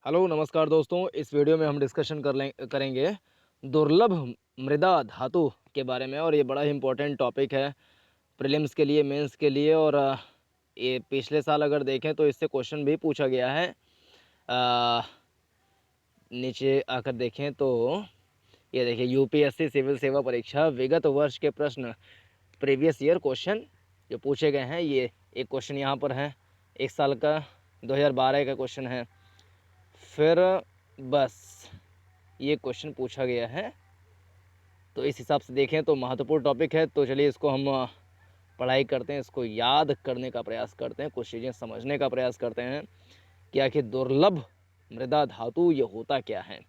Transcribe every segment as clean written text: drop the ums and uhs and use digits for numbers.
Hello नमस्कार दोस्तों। इस वीडियो में हम डिस्कशन करेंगे दुर्लभ मृदा धातु के बारे में। और ये बड़ा ही इम्पोर्टेंट टॉपिक है प्रीलिम्स के लिए, मेंस के लिए। और ये पिछले साल अगर देखें तो इससे क्वेश्चन भी पूछा गया है। नीचे आकर देखें तो ये देखिए, यूपीएससी सिविल सेवा परीक्षा विगत वर्ष के प्रश्न, प्रीवियस ईयर क्वेश्चन जो पूछे गए हैं। ये एक क्वेश्चन यहाँ पर है, एक साल का 2012 का क्वेश्चन है। फिर बस ये क्वेश्चन पूछा गया है, तो इस हिसाब से देखें तो महत्वपूर्ण टॉपिक है। तो चलिए इसको हम पढ़ाई करते हैं, इसको याद करने का प्रयास करते हैं, कुछ चीज़ें समझने का प्रयास करते हैं कि आखिर दुर्लभ मृदा धातु ये होता क्या है।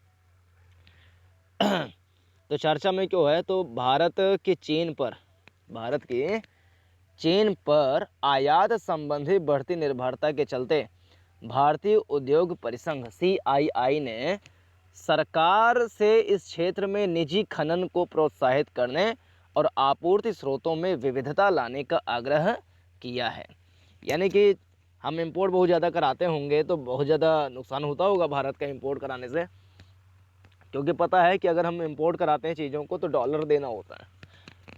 तो चर्चा में क्यों है, तो भारत के चीन पर आयात संबंधी बढ़ती निर्भरता के चलते भारतीय उद्योग परिसंघ CII ने सरकार से इस क्षेत्र में निजी खनन को प्रोत्साहित करने और आपूर्ति स्रोतों में विविधता लाने का आग्रह किया है। यानी कि हम इंपोर्ट बहुत ज़्यादा कराते होंगे तो बहुत ज़्यादा नुकसान होता होगा भारत का इंपोर्ट कराने से, क्योंकि पता है कि अगर हम इंपोर्ट कराते हैं चीज़ों को तो डॉलर देना होता है।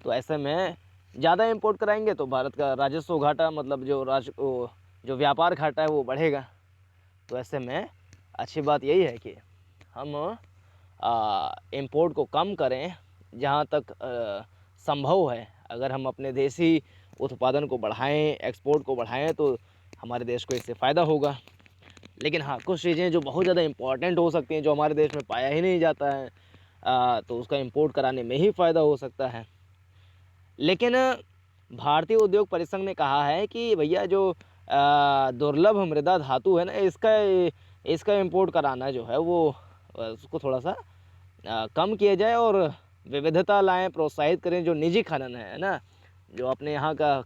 तो ऐसे में ज़्यादा इंपोर्ट कराएंगे तो भारत का राजस्व घाटा, मतलब जो व्यापार घाटा है वो बढ़ेगा। तो ऐसे में अच्छी बात यही है कि हम इंपोर्ट को कम करें जहाँ तक संभव है। अगर हम अपने देसी उत्पादन को बढ़ाएं, एक्सपोर्ट को बढ़ाएं, तो हमारे देश को इससे फ़ायदा होगा। लेकिन हाँ, कुछ चीज़ें जो बहुत ज़्यादा इम्पॉर्टेंट हो सकती हैं, जो हमारे देश में पाया ही नहीं जाता है, तो उसका इंपोर्ट कराने में ही फ़ायदा हो सकता है। लेकिन भारतीय उद्योग परिसंघ ने कहा है कि भैया जो दुर्लभ मृदा धातु है ना, इसका इंपोर्ट कराना जो है वो उसको थोड़ा सा कम किया जाए और विविधता लाएं, प्रोत्साहित करें। जो निजी खनन है ना, जो अपने यहाँ का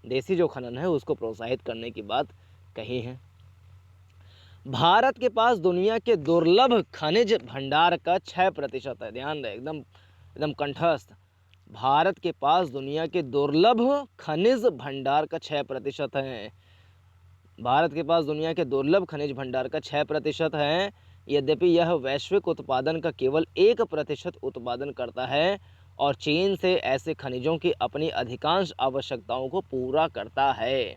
देसी जो खनन है उसको प्रोत्साहित करने की बात कही है। भारत के पास दुनिया के दुर्लभ खनिज भंडार का 6% है। ध्यान रहे, एकदम एकदम कंठस्थ। भारत के पास दुनिया के दुर्लभ खनिज भंडार का 6% है। भारत के पास दुनिया के दुर्लभ खनिज भंडार का 6% है। यद्यपि यह वैश्विक उत्पादन का केवल 1% उत्पादन करता है और चीन से ऐसे खनिजों की अपनी अधिकांश आवश्यकताओं को पूरा करता है।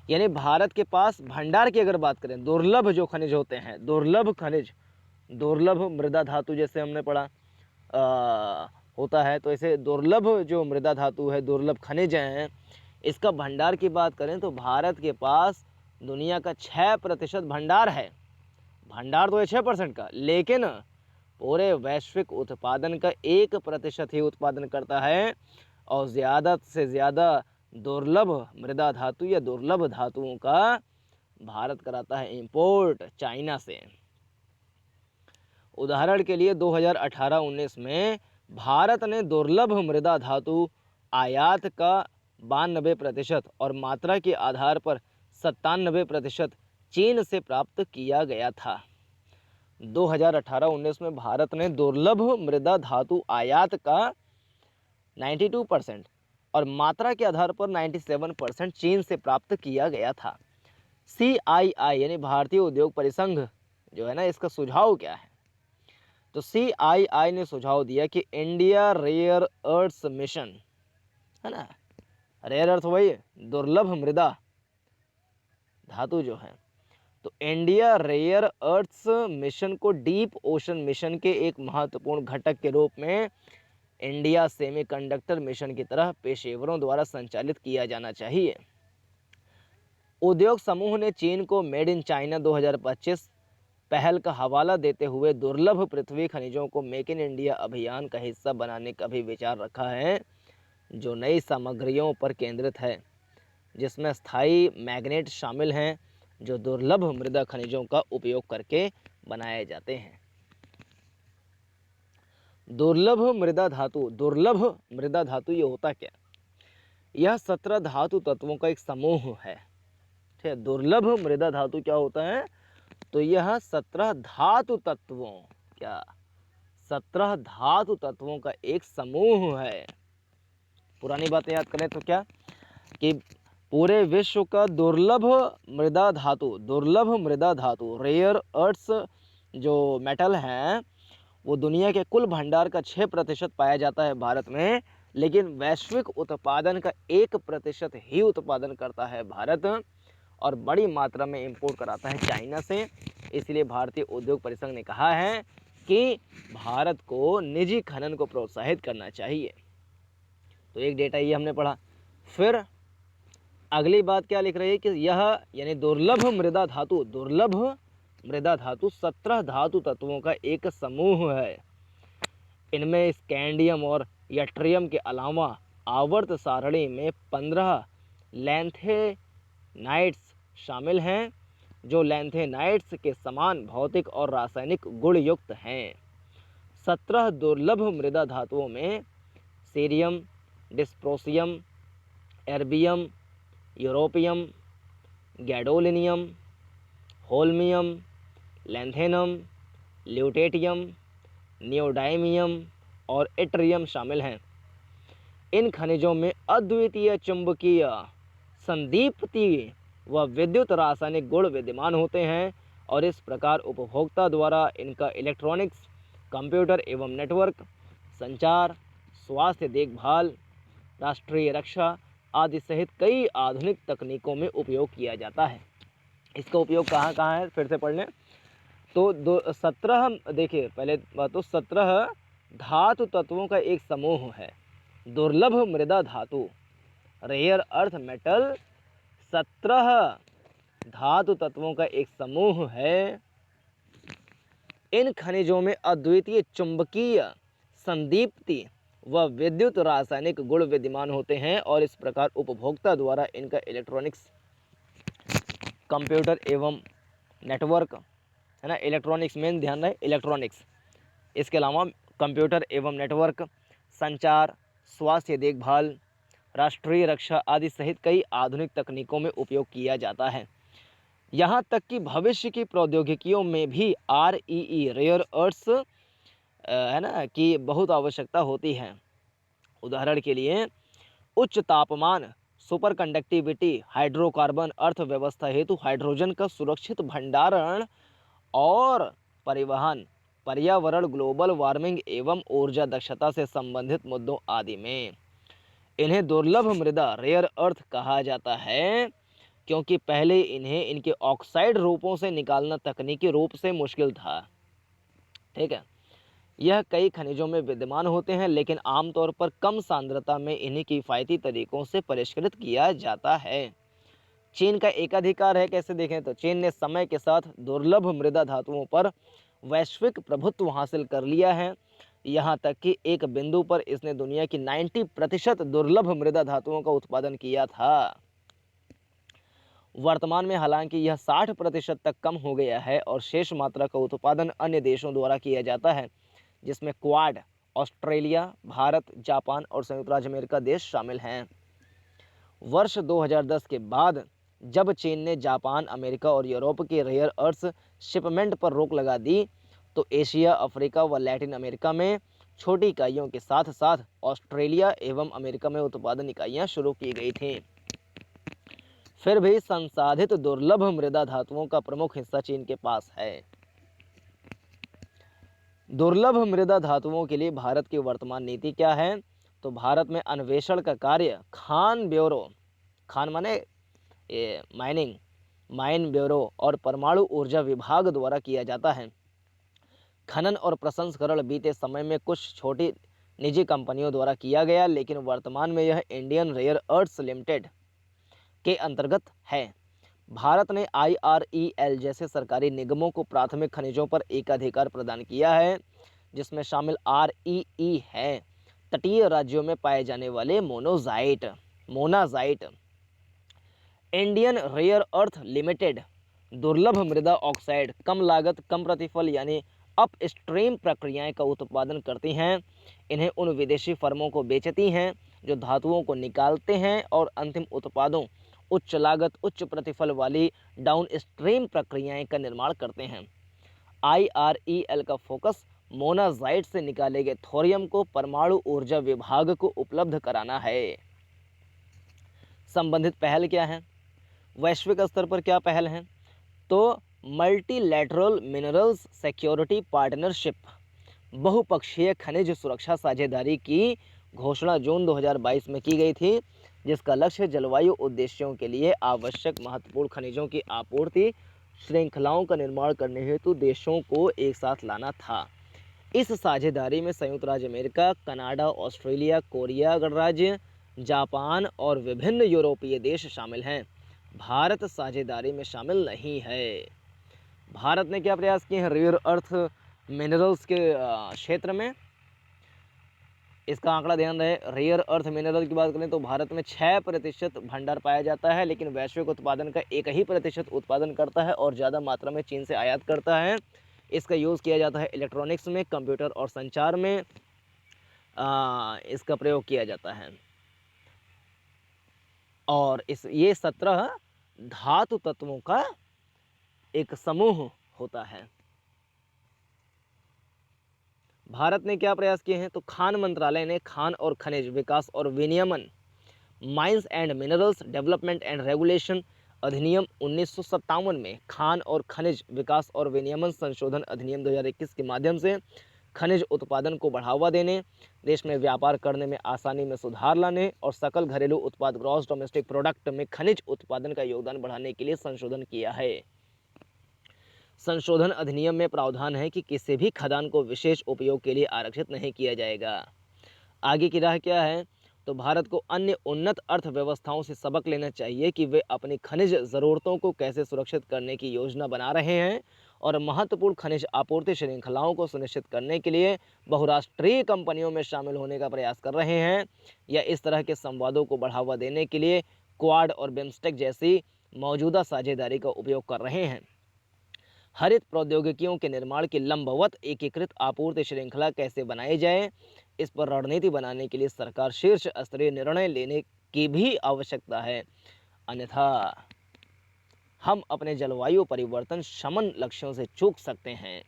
यानी भारत के पास भंडार की अगर बात करें, दुर्लभ जो खनिज होते हैं, दुर्लभ खनिज, दुर्लभ मृदा धातु जैसे हमने पढ़ा होता है, तो ऐसे दुर्लभ जो मृदा धातु है, दुर्लभ खनिज हैं, इसका भंडार की बात करें तो भारत के पास दुनिया का 6% भंडार है। भंडार तो है 6% का, लेकिन पूरे वैश्विक उत्पादन का 1% ही उत्पादन करता है। और ज़्यादा से ज़्यादा दुर्लभ मृदा धातु या दुर्लभ धातुओं का भारत कराता है इंपोर्ट चाइना से। उदाहरण के लिए 2018-19 में भारत ने दुर्लभ मृदा धातु आयात का 92% और मात्रा के आधार पर 97% चीन से प्राप्त किया गया था। 2018-19 में भारत ने दुर्लभ मृदा धातु आयात का 92% और मात्रा के आधार पर 97% चीन से प्राप्त किया गया था। CII यानी भारतीय उद्योग परिसंघ जो है ना, इसका सुझाव क्या है, तो CII ने सुझाव दिया कि इंडिया रेयर अर्थ्स मिशन है ना, रेयर अर्थ वही दुर्लभ मृदा धातु जो है, तो इंडिया रेयर अर्थ्स मिशन को डीप ओशन मिशन के एक महत्वपूर्ण घटक के रूप में इंडिया सेमीकंडक्टर मिशन की तरह पेशेवरों द्वारा संचालित किया जाना चाहिए। उद्योग समूह ने चीन को मेड इन चाइना 2025 पहल का हवाला देते हुए दुर्लभ पृथ्वी खनिजों को मेक इन इंडिया अभियान का हिस्सा बनाने का भी विचार रखा है, जो नई सामग्रियों पर केंद्रित है, जिसमें स्थायी मैग्नेट शामिल हैं जो दुर्लभ मृदा खनिजों का उपयोग करके बनाए जाते हैं। दुर्लभ मृदा धातु ये होता क्या? यह 17 धातु तत्वों का एक समूह है। ठीक है, दुर्लभ मृदा धातु क्या होता है, तो यह 17 धातु तत्वों, क्या 17 धातु तत्वों का एक समूह है। पुरानी बातें याद करें तो क्या कि पूरे विश्व का दुर्लभ मृदा धातु रेयर अर्थ्स जो मेटल हैं वो दुनिया के कुल भंडार का 6% पाया जाता है भारत में, लेकिन वैश्विक उत्पादन का 1% ही उत्पादन करता है भारत और बड़ी मात्रा में इंपोर्ट कराता है चाइना से। इसलिए भारतीय उद्योग परिसंघ ने कहा है कि भारत को निजी खनन को प्रोत्साहित करना चाहिए। तो एक डेटा ये हमने पढ़ा। फिर अगली बात क्या लिख रही है कि यह यानी दुर्लभ मृदा धातु 17 धातु तत्वों का एक समूह है। इनमें स्कैंडियम और यट्रियम के अलावा आवर्त सारणी में 15 लैंथेनाइट्स शामिल हैं, जो लैंथेनाइट्स के समान भौतिक और रासायनिक गुण युक्त हैं। 17 दुर्लभ मृदा धातुओं में cerium, dysprosium, erbium, europium, gadolinium, holmium, lanthanum, lutetium, neodymium और इट्रियम शामिल हैं। इन खनिजों में अद्वितीय चुंबकीय, संदीप्ति व विद्युत रासायनिक गुण विद्यमान होते हैं और इस प्रकार उपभोक्ता द्वारा इनका इलेक्ट्रॉनिक्स, कंप्यूटर एवं नेटवर्क, संचार, स्वास्थ्य देखभाल, राष्ट्रीय रक्षा आदि सहित कई आधुनिक तकनीकों में उपयोग किया जाता है। इसका उपयोग कहाँ कहाँ है फिर से पढ़ लें। तो 17 देखिए पहले बात तो 17 धातु तत्वों का एक समूह है। दुर्लभ मृदा धातु रेयर अर्थ मेटल 17 धातु तत्वों का एक समूह है। इन खनिजों में अद्वितीय चुंबकीय, संदीप्ति व विद्युत रासायनिक गुण विद्यमान होते हैं और इस प्रकार उपभोक्ता द्वारा इनका इलेक्ट्रॉनिक्स, कंप्यूटर एवं नेटवर्क, है ना, इलेक्ट्रॉनिक्स में ध्यान रहे, इलेक्ट्रॉनिक्स, इसके अलावा कंप्यूटर एवं नेटवर्क, संचार, स्वास्थ्य देखभाल, राष्ट्रीय रक्षा आदि सहित कई आधुनिक तकनीकों में उपयोग किया जाता है। यहाँ तक कि भविष्य की प्रौद्योगिकियों में भी REE रेयर अर्थ्स है ना की बहुत आवश्यकता होती है। उदाहरण के लिए उच्च तापमान, सुपर कंडक्टिविटी, हाइड्रोकार्बन अर्थव्यवस्था हेतु हाइड्रोजन का सुरक्षित भंडारण और परिवहन, पर्यावरण, ग्लोबल वार्मिंग एवं ऊर्जा दक्षता से संबंधित मुद्दों आदि में इन्हें दुर्लभ मृदा रेयर अर्थ कहा जाता है, क्योंकि पहले इन्हें इनके ऑक्साइड रूपों से निकालना तकनीकी रूप से मुश्किल था। ठीक है, यह कई खनिजों में विद्यमान होते हैं, लेकिन आमतौर पर कम सांद्रता में इन्हें किफ़ायती तरीकों से परिष्कृत किया जाता है। चीन का एकाधिकार है, कैसे देखें तो चीन ने समय के साथ दुर्लभ मृदा धातुओं पर वैश्विक प्रभुत्व हासिल कर लिया है। यहाँ तक कि एक बिंदु पर इसने दुनिया की 90% दुर्लभ मृदा धातुओं का उत्पादन किया था। वर्तमान में हालांकि यह 60% तक कम हो गया है और शेष मात्रा का उत्पादन अन्य देशों द्वारा किया जाता है, जिसमें क्वाड, ऑस्ट्रेलिया, भारत, जापान और संयुक्त राज्य अमेरिका देश शामिल हैं। वर्ष 2010 के बाद जब चीन ने जापान, अमेरिका और यूरोप के रेयर अर्थ्स शिपमेंट पर रोक लगा दी, तो एशिया, अफ्रीका व लैटिन अमेरिका में छोटी इकाइयों के साथ साथ ऑस्ट्रेलिया एवं अमेरिका में उत्पादन इकाइयां शुरू की गई थीं। फिर भी संसाधित दुर्लभ मृदा धातुओं का प्रमुख हिस्सा चीन के पास है। दुर्लभ मृदा धातुओं के लिए भारत की वर्तमान नीति क्या है? तो भारत में अन्वेषण का कार्य खान ब्यूरो, खान माने माइन ब्यूरो और परमाणु ऊर्जा विभाग द्वारा किया जाता है। खनन और प्रसंस्करण बीते समय में कुछ छोटी निजी कंपनियों द्वारा किया गया, लेकिन वर्तमान में यह इंडियन रेयर अर्थ्स लिमिटेड के अंतर्गत है। भारत ने IREL जैसे सरकारी निगमों को प्राथमिक खनिजों पर एकाधिकार प्रदान किया है, जिसमें शामिल REE है तटीय राज्यों में पाए जाने वाले monazite. Indian rare earth limited दुर्लभ मृदा ऑक्साइड, कम लागत, कम प्रतिफल यानी अपस्ट्रीम प्रक्रियाएं का उत्पादन करती हैं। इन्हें उन विदेशी फर्मों को बेचती हैं जो धातुओं को निकालते हैं और अंतिम उत्पादों, उच्च लागत, उच्च प्रतिफल वाली डाउनस्ट्रीम प्रक्रियाएं का निर्माण करते हैं। IREL का फोकस मोनाजाइट से निकाले गए थोरियम को परमाणु ऊर्जा विभाग को उपलब्ध कराना है। संबंधित पहल क्या है, वैश्विक स्तर पर क्या पहल है, तो मल्टीलैटरल मिनरल्स सिक्योरिटी पार्टनरशिप, बहुपक्षीय खनिज सुरक्षा साझेदारी की घोषणा जून 2022 में की गई थी, जिसका लक्ष्य जलवायु उद्देश्यों के लिए आवश्यक महत्वपूर्ण खनिजों की आपूर्ति श्रृंखलाओं का निर्माण करने हेतु देशों को एक साथ लाना था। इस साझेदारी में संयुक्त राज्य अमेरिका, कनाडा, ऑस्ट्रेलिया, कोरिया गणराज्य, जापान और विभिन्न यूरोपीय देश शामिल हैं। भारत साझेदारी में शामिल नहीं है। भारत ने क्या प्रयास किए हैं रेयर अर्थ मिनरल्स के क्षेत्र में, इसका आंकड़ा ध्यान रहे। रेयर अर्थ मिनरल की बात करें तो भारत में 6% भंडार पाया जाता है, लेकिन वैश्विक उत्पादन का 1% उत्पादन करता है और ज़्यादा मात्रा में चीन से आयात करता है। इसका यूज़ किया जाता है इलेक्ट्रॉनिक्स में, कंप्यूटर और संचार में इसका प्रयोग किया जाता है। और ये 17 धातु तत्वों का एक समूह होता है। भारत ने क्या प्रयास किए हैं, तो खान मंत्रालय ने खान और खनिज विकास और विनियमन mines and minerals development and regulation अधिनियम 1957 में खान और खनिज विकास और विनियमन संशोधन अधिनियम 2021 के माध्यम से खनिज उत्पादन को बढ़ावा देने, देश में व्यापार करने में आसानी में सुधार लाने और सकल घरेलू उत्पाद ग्रॉस डोमेस्टिक प्रोडक्ट में खनिज उत्पादन का योगदान बढ़ाने के लिए संशोधन किया है। संशोधन अधिनियम में प्रावधान है कि किसी भी खदान को विशेष उपयोग के लिए आरक्षित नहीं किया जाएगा। आगे की राह क्या है, तो भारत को अन्य उन्नत अर्थव्यवस्थाओं से सबक लेना चाहिए कि वे अपनी खनिज ज़रूरतों को कैसे सुरक्षित करने की योजना बना रहे हैं और महत्वपूर्ण खनिज आपूर्ति श्रृंखलाओं को सुनिश्चित करने के लिए बहुराष्ट्रीय कंपनियों में शामिल होने का प्रयास कर रहे हैं, या इस तरह के संवादों को बढ़ावा देने के लिए क्वाड और बिम्स्टेक जैसी मौजूदा साझेदारी का उपयोग कर रहे हैं। हरित प्रौद्योगिकियों के निर्माण की लंबवत एकीकृत आपूर्ति श्रृंखला कैसे बनाई जाए, इस पर रणनीति बनाने के लिए सरकार शीर्ष स्तरीय निर्णय लेने की भी आवश्यकता है, अन्यथा हम अपने जलवायु परिवर्तन शमन लक्ष्यों से चूक सकते हैं।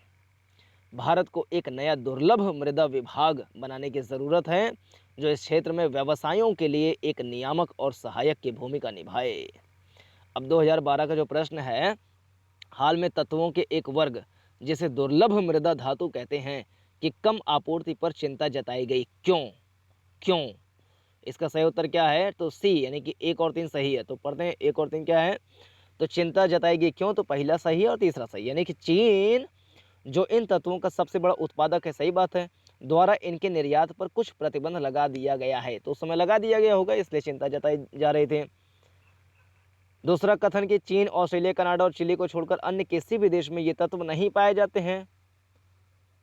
भारत को एक नया दुर्लभ मृदा विभाग बनाने की ज़रूरत है, जो इस क्षेत्र में व्यवसायों के लिए एक नियामक और सहायक की भूमिका निभाए। अब 2012 का जो प्रश्न है, हाल में तत्वों के एक वर्ग जिसे दुर्लभ मृदा धातु कहते हैं कि कम आपूर्ति पर चिंता जताई गई, क्यों? इसका सही उत्तर क्या है, तो सी, यानी कि 1 और 3 सही है। तो पढ़ते हैं 1 और 3 क्या है, तो चिंता जताई गई क्यों, तो पहला सही है और तीसरा सही, यानी कि चीन जो इन तत्वों का सबसे बड़ा उत्पादक है, सही बात है, द्वारा इनके निर्यात पर कुछ प्रतिबंध लगा दिया गया है। तो उस समय लगा दिया गया होगा, इसलिए चिंता जताई जा रही थी। दूसरा कथन कि चीन, ऑस्ट्रेलिया, कनाडा और चिली को छोड़कर अन्य किसी भी देश में ये तत्व नहीं पाए जाते हैं,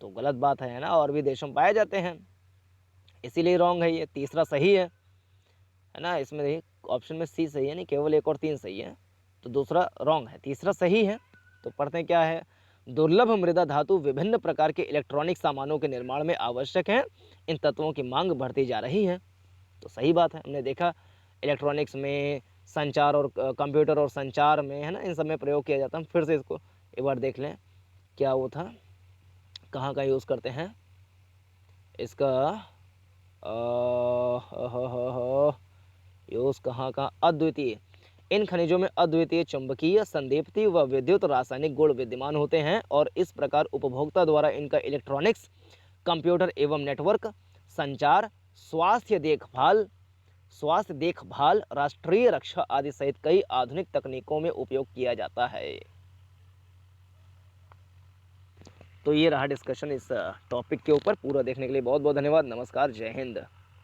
तो गलत बात है ना, और भी देशों में पाए जाते हैं, इसीलिए रॉन्ग है ये। तीसरा सही है ना, इसमें ऑप्शन में सी सही है, नहीं केवल 1 और 3 सही है, तो दूसरा रॉन्ग है, तीसरा सही है। तो पढ़ते हैं क्या है, दुर्लभ मृदा धातु विभिन्न प्रकार के इलेक्ट्रॉनिक सामानों के निर्माण में आवश्यक है, इन तत्वों की मांग बढ़ती जा रही है। तो सही बात है, हमने देखा इलेक्ट्रॉनिक्स में, संचार और कंप्यूटर और संचार में, है ना, इन सब में प्रयोग किया जाता है। हम फिर से इसको एक बार देख लें, क्या वो था, कहाँ का यूज़ करते हैं इसका, यूज़ कहाँ का, अद्वितीय। इन खनिजों में अद्वितीय चुंबकीय, संदीप्ति व विद्युत रासायनिक गुण विद्यमान होते हैं और इस प्रकार उपभोक्ता द्वारा इनका इलेक्ट्रॉनिक्स, कंप्यूटर एवं नेटवर्क, संचार, स्वास्थ्य देखभाल, राष्ट्रीय रक्षा आदि सहित कई आधुनिक तकनीकों में उपयोग किया जाता है। तो ये रहा डिस्कशन इस टॉपिक के ऊपर। पूरा देखने के लिए बहुत बहुत धन्यवाद। नमस्कार, जय हिंद।